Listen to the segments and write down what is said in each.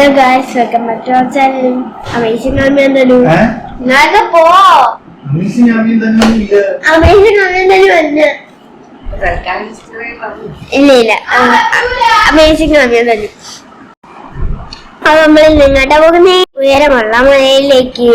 Hello guys, welcome back to our channel. Amazing Amyandalu. Naga po. Amazing Amyandalu illa. Amazing Amyandalu vannu. Illa. Amazing Amyandalu. അപ്പോൾ നമ്മൾ നിങ്ങളുടെ പോകുന്ന ഉയരമുള്ള മലയിലേക്ക്.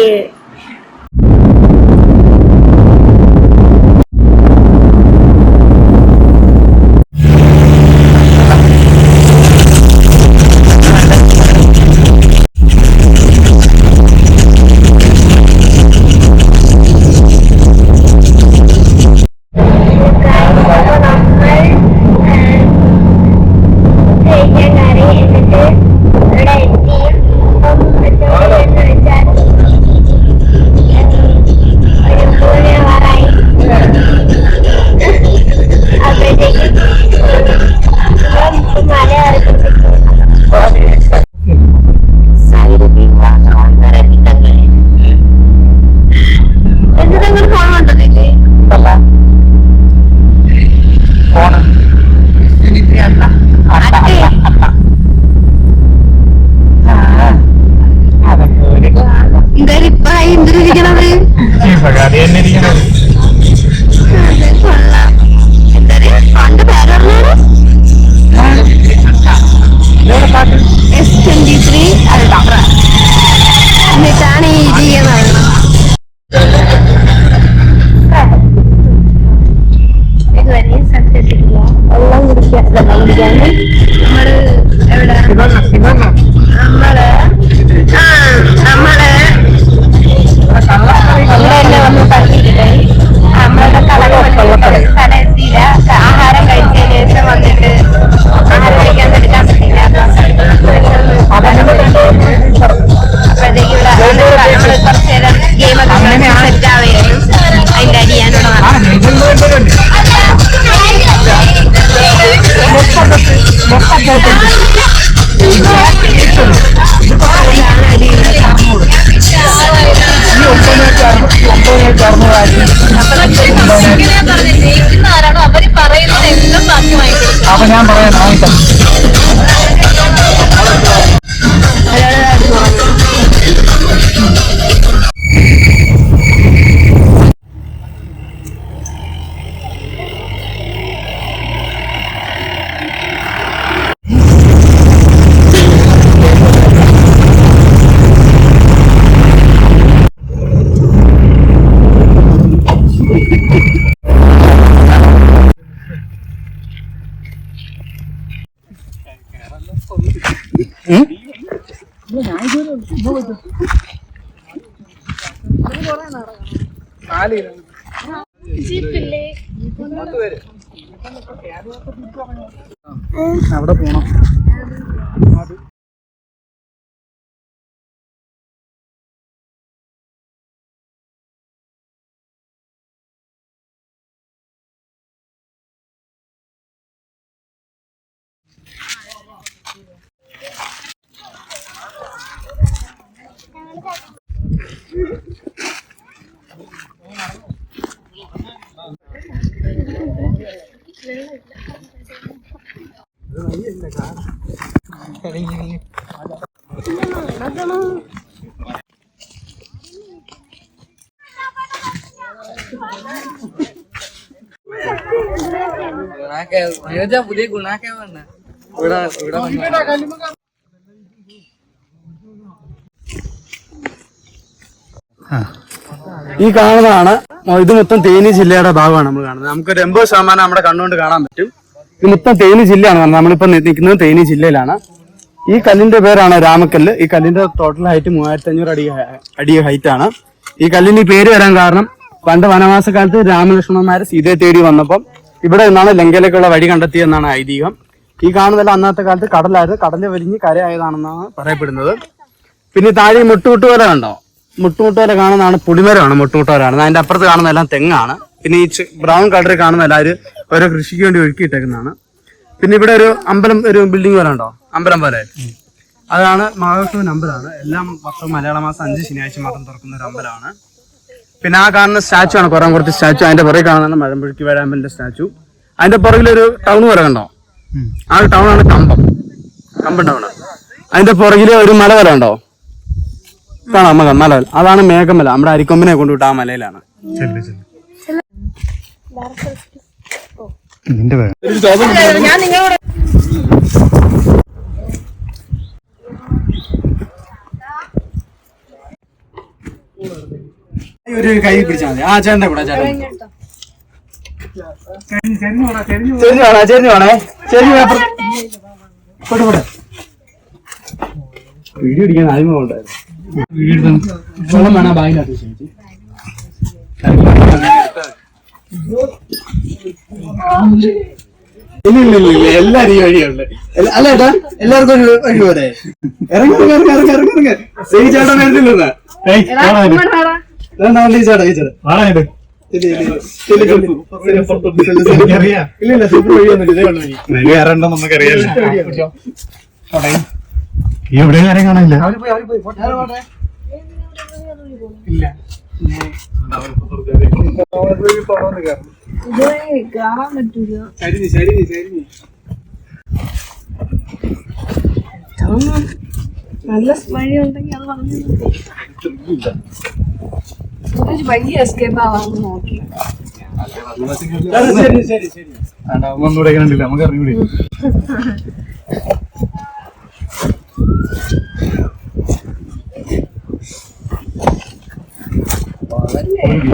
ആഹാരം കഴിച്ചതിന് ശേഷം വന്നിട്ട് ആഹാരം കഴിക്കാൻ എടുക്കാൻ പറ്റില്ല. അപ്പോഴത്തേക്ക് ഇവിടെ കുറച്ചു നേരം ഗെയിമൊക്കെ സെറ്റ് ആവുകയായിരുന്നു. അതിന്റെ അടിയാനുള്ള അവര് പറയുന്നത് എല്ലാം സാധ്യമായി. അപ്പൊ ഞാൻ പറയാൻ അവിടെ പോണം. പുതിയ ഗുണാക്കെ ഈ കാണുന്നതാണ്. ഇത് മൊത്തം തേനി ജില്ലയുടെ ഭാഗമാണ് നമ്മൾ കാണുന്നത്. നമുക്കൊരു 80% നമ്മുടെ കണ്ണുകൊണ്ട് കാണാൻ പറ്റും. ഇത് മൊത്തം തേനി ജില്ലയാണ്. നമ്മളിപ്പോ നിൽക്കുന്നത് തേനി ജില്ലയിലാണ്. ഈ കല്ലിന്റെ പേരാണ് രാമക്കല്ല്. ഈ കല്ലിന്റെ ടോട്ടൽ ഹൈറ്റ് 3500 അടി ഹൈറ്റ് ആണ്. ഈ കല്ലിന് ഈ പേര് വരാൻ കാരണം പണ്ട് വനവാസകാലത്ത് രാമലക്ഷ്മണന്മാര് സീതയെ തേടി വന്നപ്പം ഇവിടെ നിന്നാണ് ലങ്കയിലേക്കുള്ള വഴി കണ്ടെത്തിയെന്നാണ് ഐതിഹ്യം. ഈ കാണുന്നതെല്ലാം അന്നത്തെ കാലത്ത് കടലായിരുന്നു. കടല് വലിഞ്ഞ് കരയായതാണെന്നാണ് പറയപ്പെടുന്നത്. പിന്നെ താഴെ മുട്ടുമുട്ടുവല കണ്ടോ? മുട്ടുമുട്ടുവല കാണുന്നതാണ് പുളിമരമാണ്. മുട്ടുമുട്ടുവലാണ്. അതിന്റെ അപ്പുറത്ത് കാണുന്നതെല്ലാം തെങ്ങാണ്. പിന്നെ ഈ ബ്രൗൺ കളറിൽ കാണുന്ന എല്ലാവരും ഓരോ കൃഷിക്ക് വേണ്ടി ഒഴുക്കിയിട്ടേക്കുന്നതാണ്. പിന്നെ ഇവിടെ ഒരു അമ്പലം, ഒരു ബിൽഡിംഗ് പോലെ ഉണ്ടോ? അമ്പലം പോലെ. അതാണ് മഹാവിഷ്ണുവിന്റെ അമ്പലമാണ്. എല്ലാം വർഷം മലയാള മാസം 5 ശനിയാഴ്ച മാത്രം തുറക്കുന്ന ഒരു അമ്പലമാണ്. പിന്നെ ആ കാണുന്ന സ്റ്റാച്ചു ആണ് കുറച്ച് സ്റ്റാച്ചു. അതിന്റെ പുറകെ കാണുന്നതാണ് മഴമ്പുഴക്കി വേഴാമ്പലിന്റെ സ്റ്റാച്ചു. അതിന്റെ പുറകിലൊരു ടൗൺ പോലെ കണ്ടോ? ആ ടൗണാണ് കമ്പം ടൗണ്. അതിന്റെ പുറകില് ഒരു മലവല ഉണ്ടോ? കാണാം മല. അതാണ് മേഘമല. നമ്മുടെ അരിക്കൊമ്പിനെ കൊണ്ടുവിട്ട് ആ മലയിലാണ്. ഞാൻ നിങ്ങളോട് ഒരു കൈ പിടിച്ചാൽ മതി. ആ ചേട്ടന്റെ കൂടെ ചേട്ടൻ വീഡിയോ പിടിക്കാൻ ആദ്യമേ ഉണ്ടായിരുന്നു. വെള്ളം വേണം ബാഗിനകത്ത് ചേച്ചി. ഇല്ല എല്ലാരും ഈ വഴിയുണ്ട്. അല്ല ഏട്ടാ, എല്ലാവർക്കും ഒരു വഴി പോലെ ഇറങ്ങി ചേട്ടൻ വരുന്നില്ല. എവിടെയും കാര്യം കാണില്ല. കാണാൻ പറ്റൂല. നല്ല സ്മഴ ഉണ്ടെങ്കിൽ അത് പറഞ്ഞു വലിയ എസ്കേപ്പ് ആവാന്ന് നോക്കി. ഒന്നുകൂടെ കണ്ടില്ല, നമുക്ക് അറിഞ്ഞൂടെ.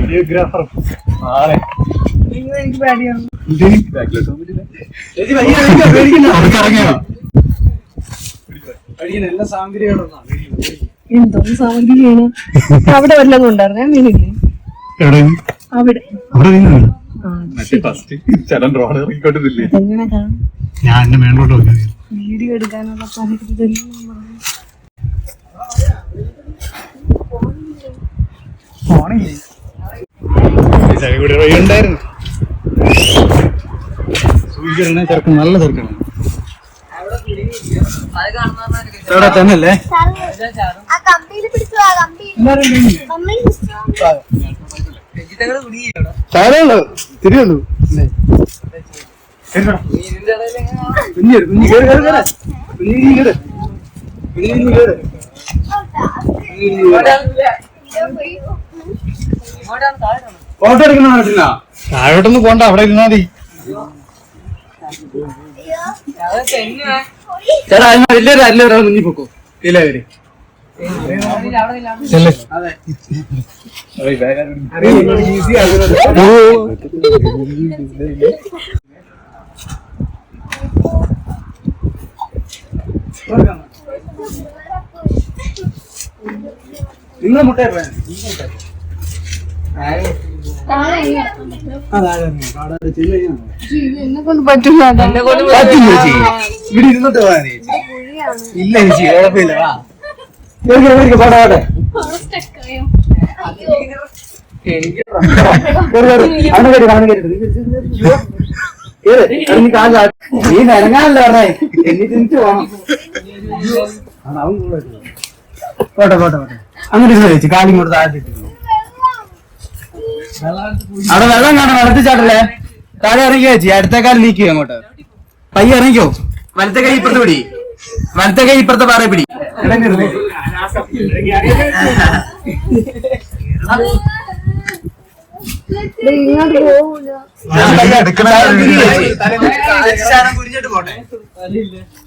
വീഡിയോഗ്രാഫർ എനിക്ക് പേടിയാണ്. എല്ലാ സാമഗ്രികളും എന്തോ സാമഗ്രി ചെയ്യണം. അവിടെ വല്ലതും ഉണ്ടായിരുന്നു. ഞാൻ മീനില്ലേ അവിടെ എങ്ങനെ കാണും. ഞാൻ എന്റെ മേലോട്ട് വീഡിയോ എടുക്കാനുള്ള സാഹചര്യം ഉണ്ടായിരുന്നു. സൂചിക്കണ ചെറുക്കം നല്ല ചെറുക്കണം. ഇവിടെ തന്നെയല്ലേ? താഴെയുള്ളൂ, തിരിയുള്ളൂ. ഫോട്ടോ എടുക്കുന്ന നാട്ടില്ല. താഴോട്ടൊന്നും പോണ്ട, അവിടെ ഇരുന്നാ മതി. ചേട്ടാ എല്ലാവരും എല്ലാവരും മുന്നിൽ പൊക്കോ. എല്ലാവരും നിങ്ങൾ മുട്ട എന്നെ കൊണ്ട് പറ്റില്ല. ഇവിടെ ഇരുന്നിട്ട് പോയാ ചേച്ചി. ഇല്ല ചേച്ചി, കുഴപ്പമില്ല. പാടാട്ടെ നീ നിരങ്ങാനല്ലേ പറഞ്ഞേ. എന്നെ തിരിച്ചു പോണം. പോട്ടെ പോട്ടെ പോട്ടെ. അങ്ങനെ ചേച്ചി കാലും കൂടെ താഴ്ത്തിട്ടിരുന്നു. അവിടെ വെള്ളം കാണാൻ വെള്ളത്തിച്ചാട്ടല്ലേ. താഴെ ഇറങ്ങിയോ ചേച്ചി? അടുത്ത കാലം നീക്കിയോ അങ്ങോട്ട്? പയ്യെ ഇറങ്ങിക്കോ. വലത്തെ കൈ ഇപ്പുറത്ത് പിടി. വലത്തെ കൈ ഇപ്പുറത്തെ പാറ പിടി. ഇങ്ങോട്ട് പോകൂല. കുരിഞ്ഞിട്ട് പോട്ടെ.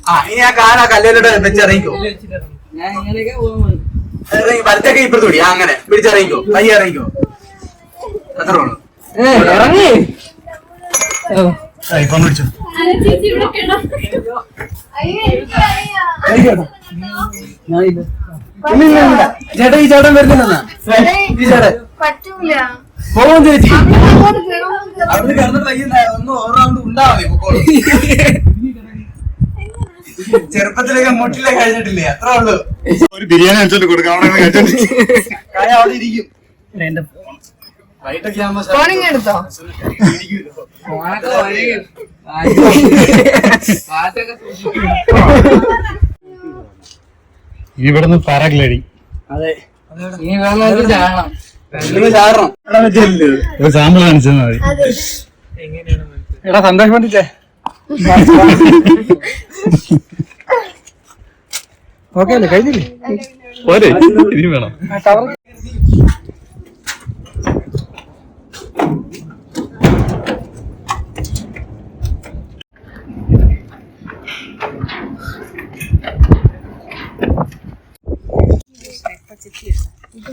ആ ഇനി ആ കാല കല്ലിലോട്ട് വെച്ചിറങ്ങിക്കോ. വലത്തെ കൈ ഇപ്പുറത്ത് പിടി. അങ്ങനെ പിടിച്ചിറങ്ങിക്കോ. പയ്യെ ഇറങ്ങിക്കോ. അത്രേ ഉള്ളൂ. ഇറങ്ങി ചേട്ടാ ഈ ചേട്ടൻ വരുന്നില്ലെന്നാ. ഈ ചേട്ടൻ പറ്റൂല. പോകും ചേച്ചി. അവിടെ കിടന്ന് പയ്യ ഒന്ന് ഓർമ്മ ഉണ്ടാവേ. ചെറുപ്പത്തിലേക്ക് മുട്ടിലേ കഴിഞ്ഞിട്ടില്ലേ? അത്രേ ഉള്ളൂ. ഒരു ബിരിയാണി അടിച്ചോണ്ട് കൊടുക്കാം. കായ അവിടെ ഇരിക്കും. വൈകിട്ടൊക്കെ ആകുമ്പോ ഫോണിങ് എടുത്തോ? ഇവിടുന്ന് പാരാഗ്ലൈഡിങ്. അതെ നീ വെള്ളം ചാടണം. ഒരു സാമ്പിൾ കാണിച്ചാൽ മതി. എടാ സന്തോഷം വേണ്ടിട്ടേ ഓക്കെ അല്ലേ, കഴിഞ്ഞില്ലേ? പോരെ ഇനി വേണം.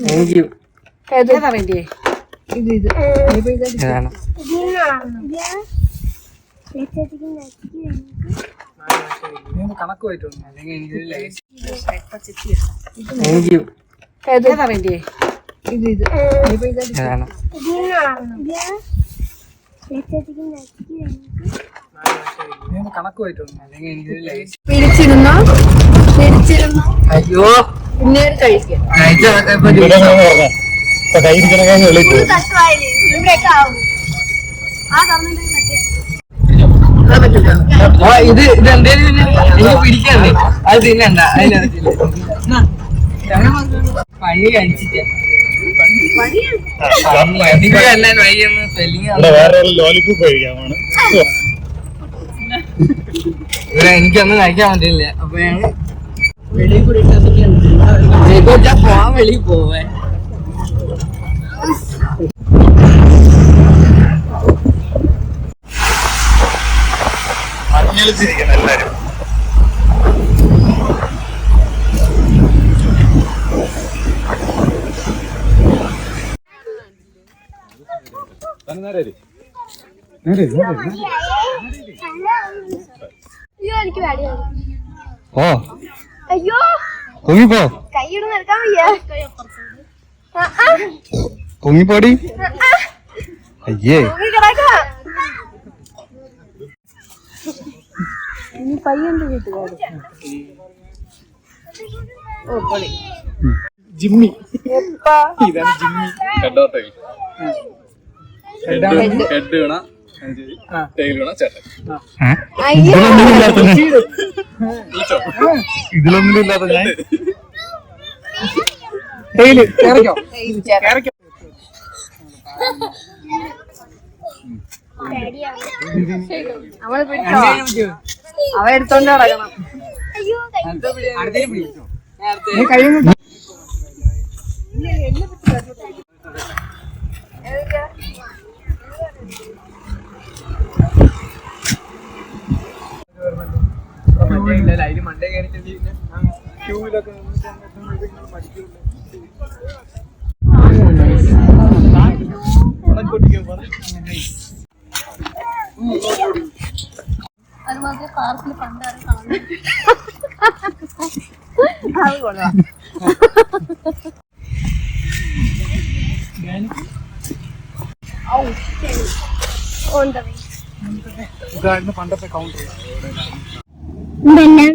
Thank you. ഏതാ വേണ്ടിയേ? ഇത് ഏതാണ്? കണക്ക് പോയിട്ടുണ്ട്. Thank you. ഏതാ വേണ്ടിയേ? ഇത് ഏതാണ്? കണക്ക് പോയിട്ടുണ്ട്. പിടിച്ചിരുന്നോ? അയ്യോ പിന്നീട് കഴിക്കാം. കഴിച്ചതൊക്കെ ഇപ്പൊ ഇപ്പൊ കൈ ഇരിക്കണ വെളിയിൽ പോകും. ഇത് ഇതെന്തേലും എനിക്ക് പിടിക്കണ്ടേ? അത് തിന്നണ്ട. പണി കഴിച്ചിട്ട് എല്ലാം വൈകുന്ന സ്പെല്ലിങ് ഇവിടെ വേറെ ലോലിപ്പോപ്പ് കഴിക്കാമാണ്. ഇവിടെ എനിക്കൊന്നും കഴിക്കാൻ പറ്റില്ല. അപ്പൊ ഞങ്ങള് വെളിയിൽ കൂടി പോവാൻ വെളിയിൽ പോവേ. മഞ്ഞളിച്ചിരിക്കണം എല്ലാരും. എനിക്ക് പേടിയാണ്. ഓ അയ്യോ പൊങ്ങിപ്പോ, കൈയിടുന്ന് എടുക്കാൻ വയ്യ. പൊങ്ങിപ്പോടി. അയ്യേ കിടക്കാം. ഇനി പയ്യന്റെ വീട്ടുകാര്. ഓ പൊളി. ജിമ്മി. എപ്പാ? ഇതാണ് ജിമ്മി. ഹെഡ് വീണ ടൈൽ വീണ ചേട്ടൻ. ഇതിലൊന്നും ഇല്ലാത്ത ഞാൻ ടൈല് കേറിക്കോ. അവള് പിടിച്ചോ? അവ എടുത്തോണ്ട് നടക്കണം. അയ്യോ നീ കഴിയുന്നു. അതിന് മണ്ടേ കയറി ക്യൂവിലൊക്കെ അതുമാതിരി പാർക്കിൽ പണ്ടാറ് കാണുന്നു. അത് കൊള്ളാം. ഇതായിരുന്നു പണ്ടത്തെ കൗണ്ടർ. പിന്നെ